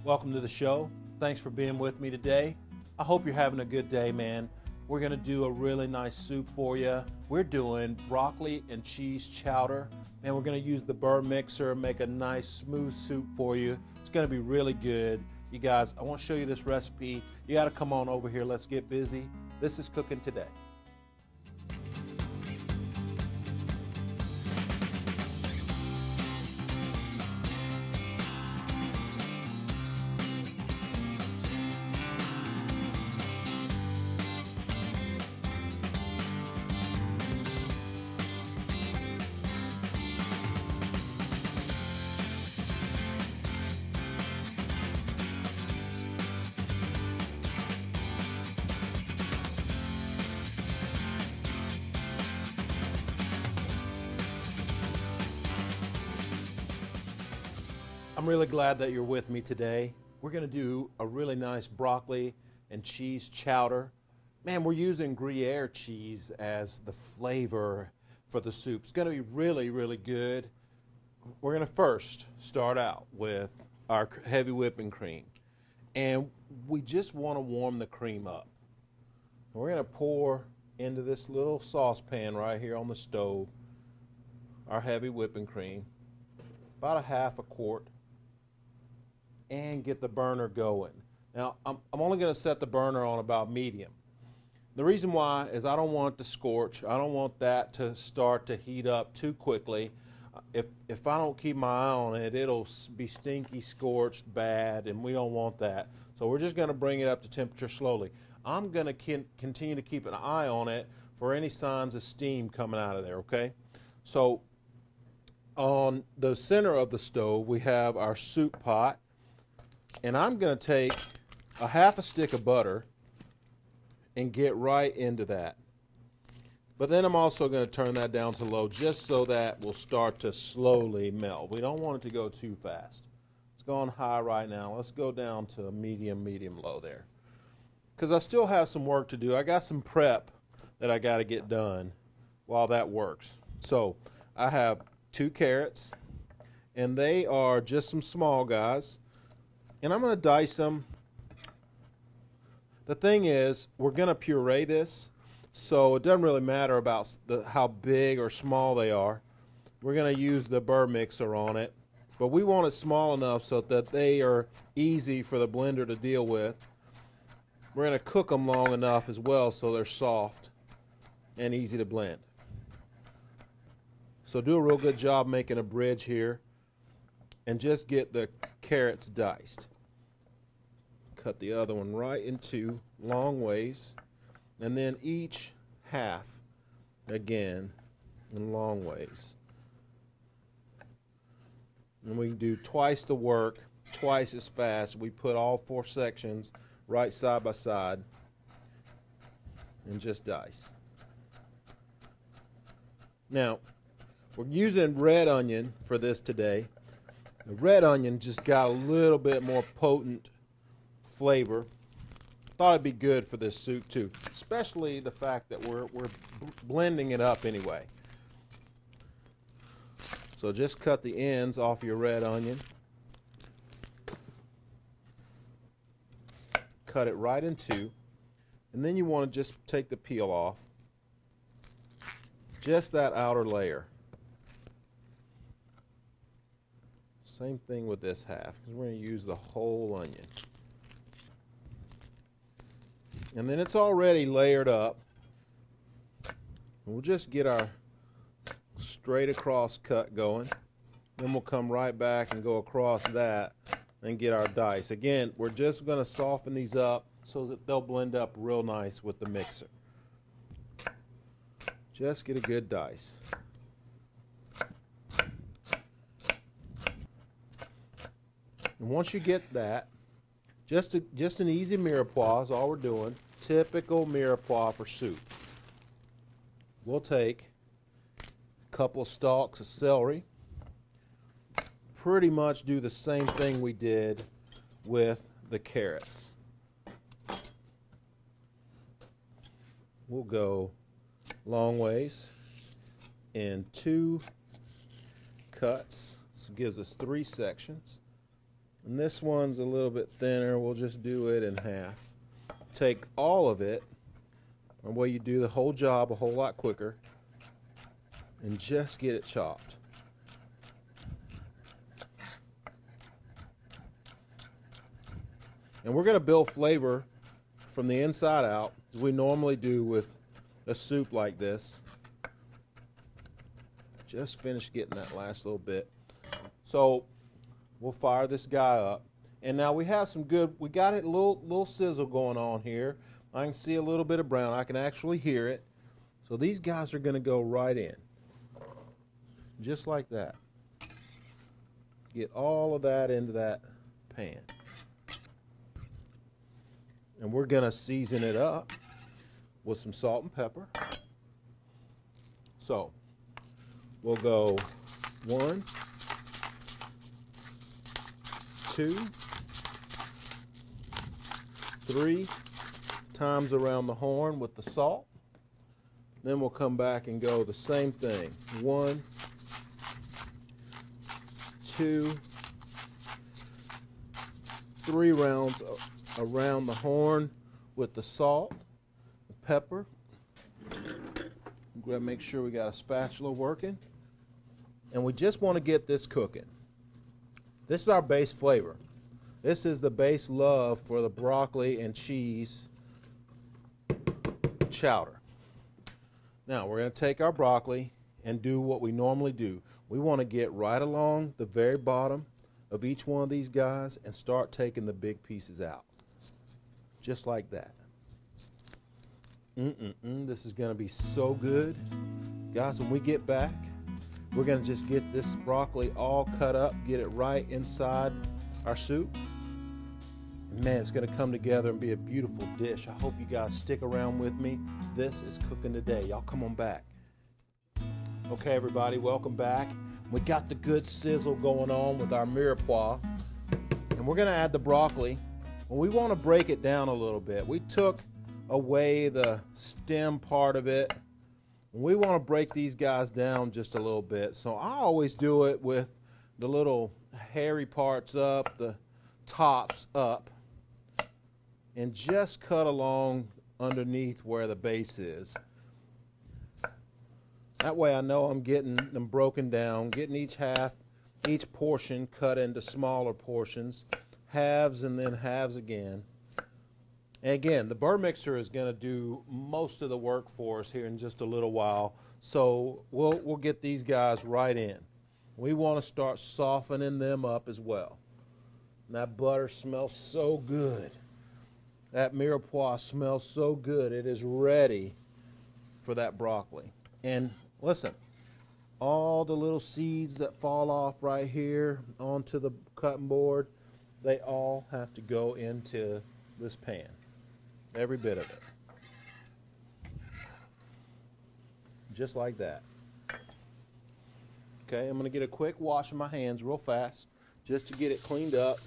Welcome to the show. Thanks for being with me today. I hope you're having a good day, man. We're going to do a really nice soup for you. We're doing broccoli and cheese chowder, and we're going to use the burr mixer, make a nice smooth soup for you. It's going to be really good. You guys, I want to show you this recipe. You got to come on over here. Let's get busy. This is Cooking Today. I'm really glad that you're with me today. We're going to do a really nice broccoli and cheese chowder. Man, we're using Gruyere cheese as the flavor for the soup. It's going to be really, really good. We're going to first start out with our heavy whipping cream. And we just want to warm the cream up. We're going to pour into this little saucepan right here on the stove our heavy whipping cream, about a half a quart, and get the burner going. Now, I'm only going to set the burner on about medium. The reason why is I don't want it to scorch. I don't want that to start to heat up too quickly. If I don't keep my eye on it, it'll be stinky, scorched, bad, and we don't want that. So we're just going to bring it up to temperature slowly. I'm going to continue to keep an eye on it for any signs of steam coming out of there, okay? So on the center of the stove, we have our soup pot. And I'm going to take a half a stick of butter and get right into that. But then I'm also going to turn that down to low just so that will start to slowly melt. We don't want it to go too fast. It's going high right now. Let's go down to a medium, low there. Because I still have some work to do. I got some prep that I got to get done while that works. So I have 2 carrots, and they are just some small guys. And I'm going to dice them. The thing is, we're going to puree this, so it doesn't really matter about how big or small they are. We're going to use the burr mixer on it, but we want it small enough so that they are easy for the blender to deal with. We're going to cook them long enough as well so they're soft and easy to blend. So do a real good job making a bridge here and just get the carrots diced. Cut the other one right into long ways, and then each half again in long ways. And we can do twice the work, twice as fast. We put all 4 sections right side by side and just dice. Now, we're using red onion for this today. The red onion just got a little bit more potent flavor. Thought it'd be good for this soup too, especially the fact that we're blending it up anyway. So just cut the ends off your red onion. Cut it right in 2, and then you want to just take the peel off. Just that outer layer. Same thing with this half, because we're going to use the whole onion. And then it's already layered up. We'll just get our straight across cut going. Then we'll come right back and go across that and get our dice. Again, we're just going to soften these up so that they'll blend up real nice with the mixer. Just get a good dice. And once you get that, just an easy mirepoix is all we're doing. Typical mirepoix for soup. We'll take a couple of stalks of celery. Pretty much do the same thing we did with the carrots. We'll go long ways in 2 cuts. This gives us 3 sections. And this one's a little bit thinner. We'll just do it in half. Take all of it, and way you do the whole job a whole lot quicker, and just get it chopped. And we're going to build flavor from the inside out, as we normally do with a soup like this. Just finished getting that last little bit. So we'll fire this guy up. And now we have some good, we got it a little sizzle going on here. I can see a little bit of brown. I can actually hear it. So these guys are going to go right in. Just like that. Get all of that into that pan. And we're going to season it up with some salt and pepper. So we'll go 1, 2, 3 times around the horn with the salt. Then we'll come back and go the same thing. 1, 2, 3 rounds around the horn with the salt, the pepper. We're going to make sure we got a spatula working. And we just want to get this cooking. This is our base flavor. This is the base love for the broccoli and cheese chowder. Now we're going to take our broccoli and do what we normally do. We want to get right along the very bottom of each one of these guys and start taking the big pieces out. Just like that. This is going to be so good. Guys, when we get back, we're going to just get this broccoli all cut up, get it right inside our soup. Man, it's going to come together and be a beautiful dish. I hope you guys stick around with me. This is cooking today. Y'all come on back. Okay, everybody, welcome back. We got the good sizzle going on with our mirepoix. And we're going to add the broccoli. Well, we want to break it down a little bit. We took away the stem part of it. We want to break these guys down just a little bit. So I always do it with the little hairy parts up, the tops up, and just cut along underneath where the base is. That way I know I'm getting them broken down, getting each portion cut into smaller portions, halves and then halves again. And again, the burr mixer is going to do most of the work for us here in just a little while. So we'll get these guys right in. We want to start softening them up as well. And that butter smells so good. That mirepoix smells so good. It is ready for that broccoli. And listen, all the little seeds that fall off right here onto the cutting board, they all have to go into this pan. Every bit of it. Just like that. Okay, I'm going to get a quick wash of my hands real fast just to get it cleaned up.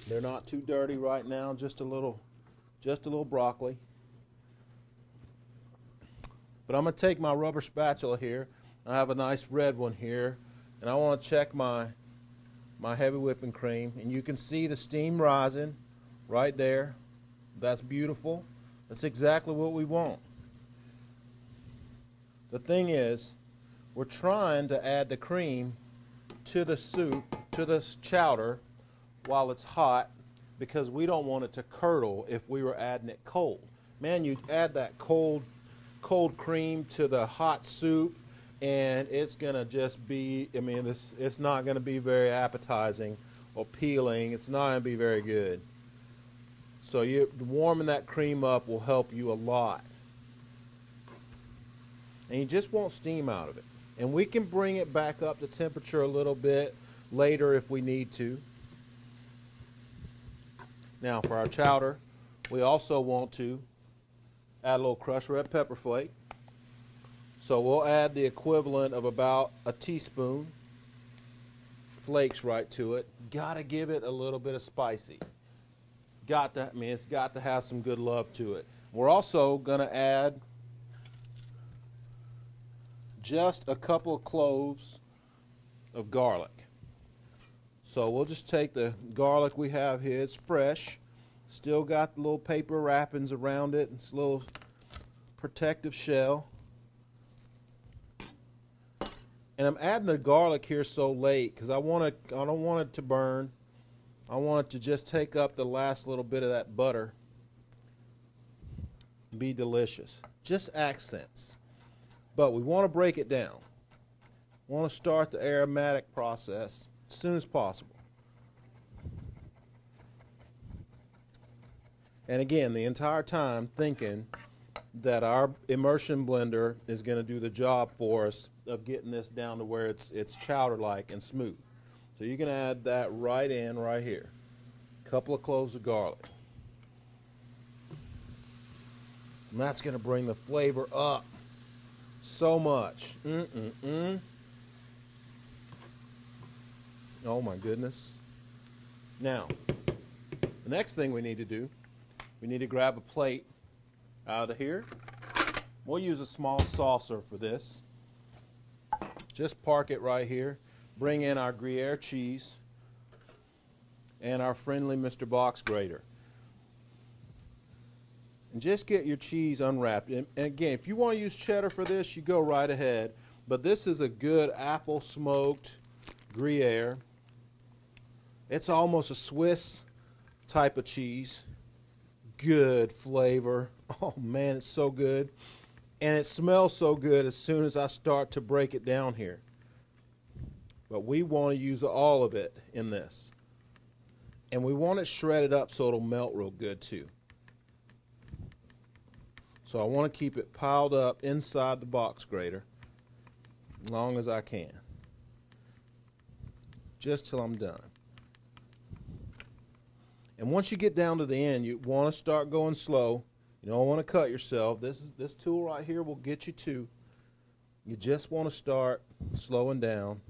They're not too dirty right now, just a little broccoli. But I'm going to take my rubber spatula here. I have a nice red one here, and I want to check my heavy whipping cream, and you can see the steam rising right there. That's beautiful. That's exactly what we want. The thing is, we're trying to add the cream to the soup, to this chowder, while it's hot, because we don't want it to curdle if we were adding it cold. Man, you add that cold cream to the hot soup, and it's gonna just be, I mean, it's not gonna be very appetizing or appealing. It's not gonna be very good. So warming that cream up will help you a lot. And you just want steam out of it. And we can bring it back up to temperature a little bit later if we need to. Now for our chowder, we also want to add a little crushed red pepper flake. So we'll add the equivalent of about a teaspoon flakes right to it. Gotta give it a little bit of spicy. It's got to have some good love to it. We're also going to add just a couple of cloves of garlic. So we'll just take the garlic we have here. It's fresh. Still got the little paper wrappings around it. It's a little protective shell. And I'm adding the garlic here so late because I don't want it to burn. I want it to just take up the last little bit of that butter. Be delicious. Just accents. But we want to break it down. We want to start the aromatic process as soon as possible. And again, the entire time thinking that our immersion blender is going to do the job for us of getting this down to where it's chowder-like and smooth. So you can add that right in right here. A couple of cloves of garlic. And that's going to bring the flavor up so much. Oh my goodness. Now, the next thing we need to do, we need to grab a plate out of here. We'll use a small saucer for this. Just park it right here. Bring in our Gruyere cheese and our friendly Mr. Box grater. And just get your cheese unwrapped. And again, if you want to use cheddar for this, you go right ahead. But this is a good apple smoked Gruyere. It's almost a Swiss type of cheese. Good flavor. Oh man, it's so good. And it smells so good as soon as I start to break it down here. But we want to use all of it in this. And we want it shredded up so it'll melt real good too. So I want to keep it piled up inside the box grater as long as I can. Just till I'm done. And once you get down to the end, you want to start going slow. You don't want to cut yourself. This tool right here will get you to. You just want to start slowing down.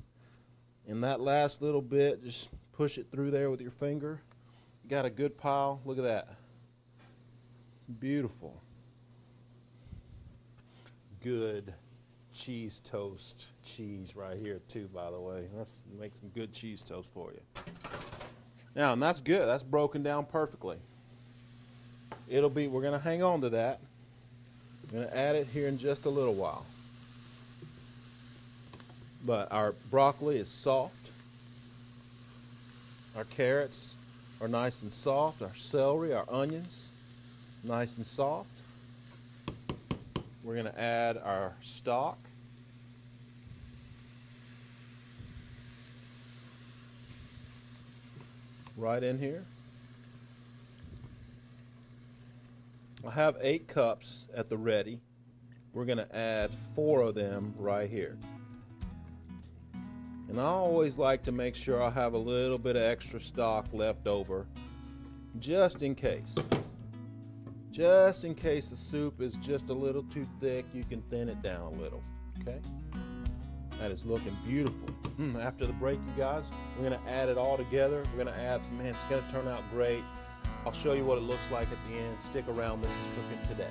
And that last little bit, just push it through there with your finger. You got a good pile. Look at that. Beautiful. Good cheese toast cheese right here too, by the way. Let's make some good cheese toast for you. Now, and that's good. That's broken down perfectly. We're going to hang on to that. I'm going to add it here in just a little while. But our broccoli is soft. Our carrots are nice and soft. Our celery, our onions, nice and soft. We're going to add our stock. Right in here. I have 8 cups at the ready. We're going to add 4 of them right here. And I always like to make sure I have a little bit of extra stock left over just in case. Just in case the soup is just a little too thick, you can thin it down a little. Okay? That is looking beautiful. After the break, you guys, we're going to add it all together. We're going to add, man, it's going to turn out great. I'll show you what it looks like at the end. Stick around. This is cooking today.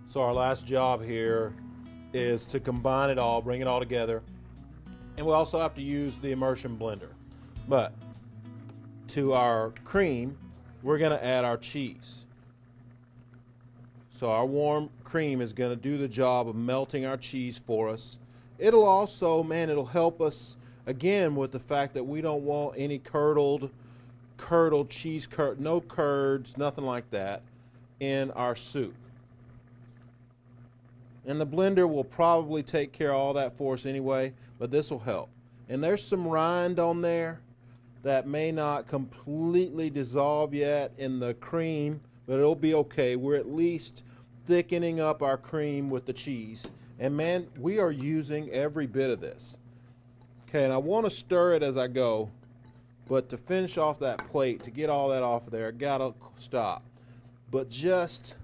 So our last job here is to combine it all, bring it all together. And we also have to use the immersion blender. But to our cream, we're going to add our cheese. So our warm cream is going to do the job of melting our cheese for us. It'll also, man, it'll help us again with the fact that we don't want any curdled cheese, no curds, nothing like that in our soup. And the blender will probably take care of all that for us anyway, but this will help. And there's some rind on there that may not completely dissolve yet in the cream, but it'll be okay. We're at least thickening up our cream with the cheese. And man, we are using every bit of this. Okay, and I want to stir it as I go, but to finish off that plate, to get all that off of there, I gotta stop. But just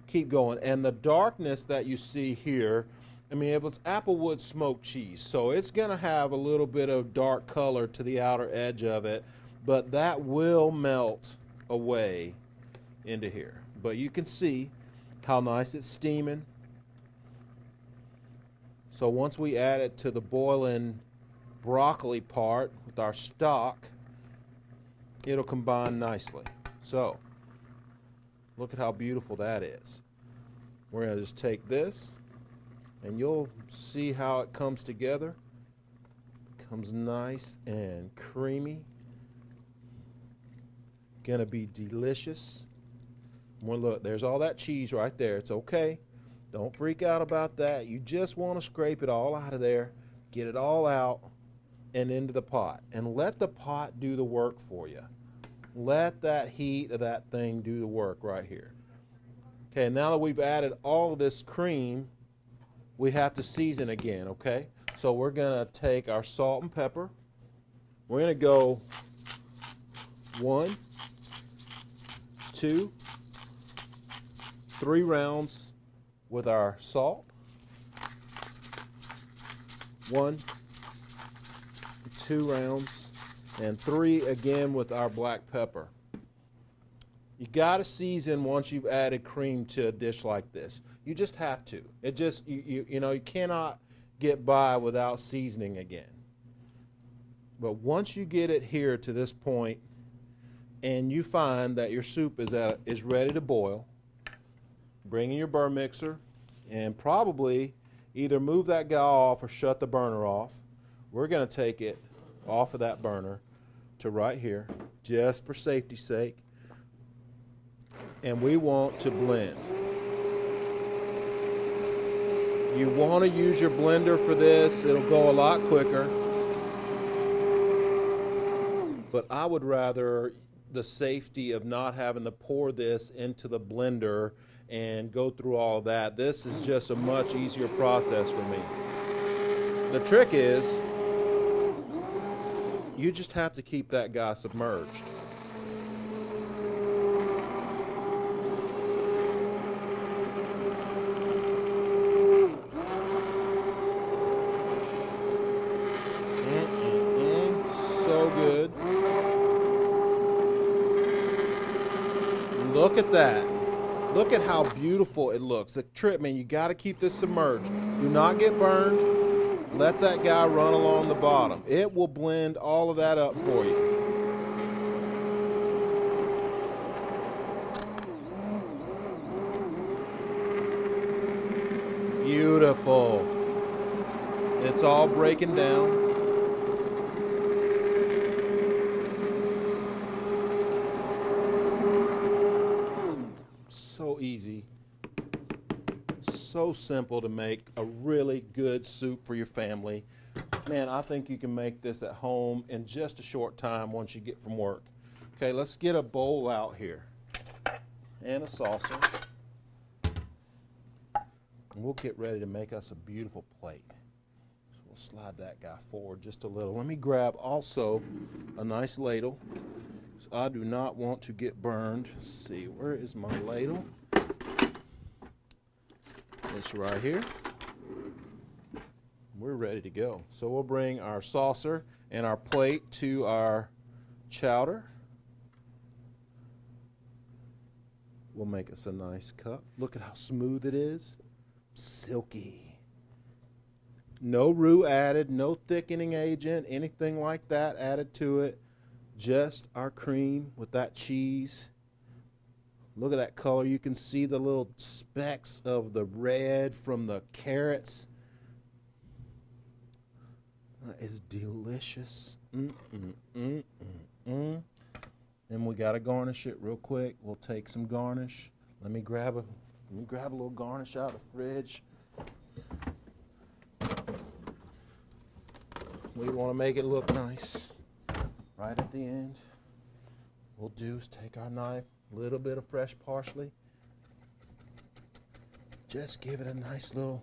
keep going. And the darkness that you see here, I mean, it's applewood smoked cheese, so it's going to have a little bit of dark color to the outer edge of it, but that will melt away into here. but you can see how nice it's steaming. So once we add it to the boiling broccoli part with our stock, it'll combine nicely. So look at how beautiful that is. We're going to just take this, and you'll see how it comes together. It comes nice and creamy. Gonna be delicious. Well, look, there's all that cheese right there. It's okay. Don't freak out about that. You just want to scrape it all out of there, get it all out and into the pot, and let the pot do the work for you. Let that heat of that thing do the work right here. Okay, now that we've added all of this cream, we have to season again, okay? So we're gonna take our salt and pepper. We're gonna go 1, 2, 3 rounds with our salt. 1, 2 rounds, and 3 again with our black pepper. You got to season once you've added cream to a dish like this. You just have to. It just you know, you cannot get by without seasoning again. But once you get it here to this point, and you find that your soup is ready to boil, bring in your burr mixer and probably either move that guy off or shut the burner off. We're going to take it off of that burner to right here, just for safety's sake. And we want to blend. You want to use your blender for this. It'll go a lot quicker. But I would rather the safety of not having to pour this into the blender and go through all that. This is just a much easier process for me. The trick is you just have to keep that guy submerged. So good. Look at that. Look at how beautiful it looks. The trick, man, you got to keep this submerged. Do not get burned. Let that guy run along the bottom. It will blend all of that up for you. Beautiful. It's all breaking down. So easy, so simple to make a really good soup for your family. Man, I think you can make this at home in just a short time once you get from work. Okay, let's get a bowl out here and a saucer. And we'll get ready to make us a beautiful plate. So we'll slide that guy forward just a little. Let me grab also a nice ladle. So I do not want to get burned. Let's see, where is my ladle? It's right here. We're ready to go. So we'll bring our saucer and our plate to our chowder. We'll make us a nice cup. Look at how smooth it is. Silky. No roux added, no thickening agent, anything like that added to it. Just our cream with that cheese. Look at that color. You can see the little specks of the red from the carrots. That is delicious. And we got to garnish it real quick. We'll take some garnish. Let me grab a little garnish out of the fridge. We want to make it look nice. Right at the end, we'll do is take our knife, a little bit of fresh parsley. Just give it a nice little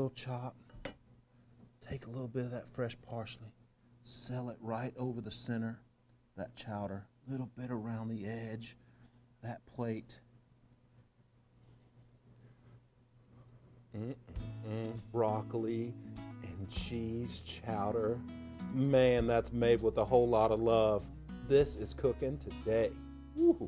chop. Take a little bit of that fresh parsley, seal it right over the center, that chowder, a little bit around the edge, that plate. Broccoli and cheese chowder. Man, that's made with a whole lot of love. This is cooking today. Woo.